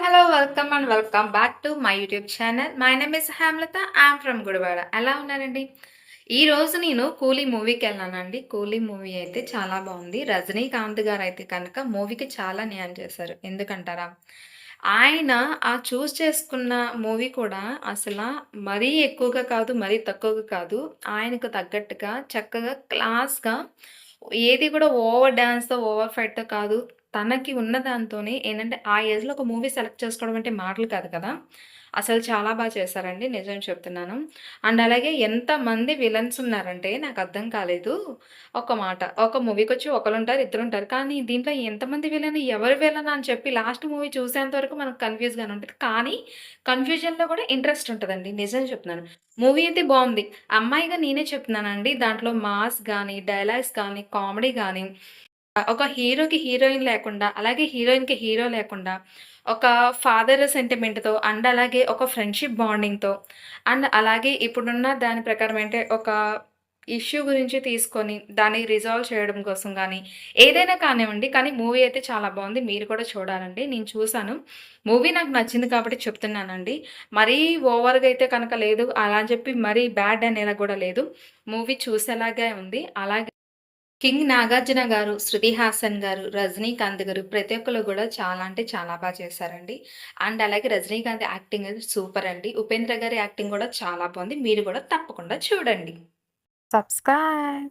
Hello. Welcome and welcome back to my YouTube channel. My name is Hemalatha. I'm from Gudivada. ఎలా ఉన్నారండి? ఈరోజు నేను 'కూలీ' మూవీకెళ్ళానండి. 'కూలీ' మూవీ అయితే చాలా బావుంది. రజనీకాంత్ గారైతే కనుక మూవీకి చాలా న్యాయం చేశారు. ఎందుకంటారా? ఆయన చేసుకున్న మూవీ కూడా మరీ ఎక్కువగా కాదు, మరీ తక్కువగా కాదు. ఆయనకు తగ్గట్టుగా చక్కగా క్లాస్‌గా ఏది కూడా ఓవర్ డాన్స్‌తో, ఓవర్ ఫైట్‌తో కాదు. తనకి ఉన్న దాంతోనే ఏంటంటే, ఆ ఏజ్‌లో ఒక మూవీ సెలెక్ట్ చేసుకోవడం అంటే మాటలు కాదు కదా! అసలు చాలా చేశారండి. నిజం చెప్తున్నాను. అండ్ అలాగే ఎంతమంది విలన్స్ ఉన్నారంటే నాకర్థం కాలేదు. ఒక మాట, ఒక మూవీకొచ్చి ఒకళ్ళుంటారు, ఇద్దరుంటారు. కానీ దీంట్లో ఎంతమంది విలన్, ఎవరు విలన్ అని చెప్పి లాస్ట్ మూవీ చూసేంత వరకు మనకు కన్‌ఫ్యూజ్‌గానే ఉంటది. కానీ కన్‌ఫ్యూజన్‌లో కూడా ఇంట్రెస్ట్ ఉంటదండి. నిజం చెప్తున్నాను. మూవీ అయితే బావుంది. అమ్మాయిగా నేనే చెప్తున్నానండి. దాంట్లో మాస్ గాని, డైలాగ్స్ గాని, కామెడీ గాని ఒక హీరోకి హీరోయిన్ లేకుండా, అలాగే హీరోయిన్‌కి హీరో లేకుండా, ఒక ఫాదర్ సెంటిమెంట్‌తో అండ్ అలాగే ఒక ఫ్రెండ్‌షిప్ బాండింగ్‌తో అండ్ అలాగే ఇప్పుడున్న దాని ప్రకారం అంటే ఒక ఇష్యూ గురించి తీసుకొని దాన్ని రిజాల్వ్ చేయడం కోసం గానీ, ఏదైనా కానివ్వండి. కానీ మూవీ అయితే చాలా బావుంది. మీరు కూడా చూడాలండి. నేను చూసాను. మూవీ నాకు నచ్చింది కాబట్టి చెప్తున్నానండి. మరీ ఓవర్‌గా అయితే కనుక లేదు. అలా అని చెప్పి మరీ బ్యాడ్ అనేలా గూడా లేదు. మూవీ చూసేలాగే ఉంది. అలాగే కింగ్ నాగార్జున గారు, శృతి హాసన్ గారు, రజనీకాంత్ గారు ప్రతి ఒక్కళ్ళు గూడా చాలా అంటే చాలా చేశారండి. అండ్ అలాగే రజనీకాంత్ యాక్టింగ్ అయితే సూపర్ అండి. ఉపేంద్ర గారి యాక్టింగ్ గూడా చాలా బావుంది. మీరు గూడా తప్పకుండా చూడండి. సబ్స్క్రైబ్.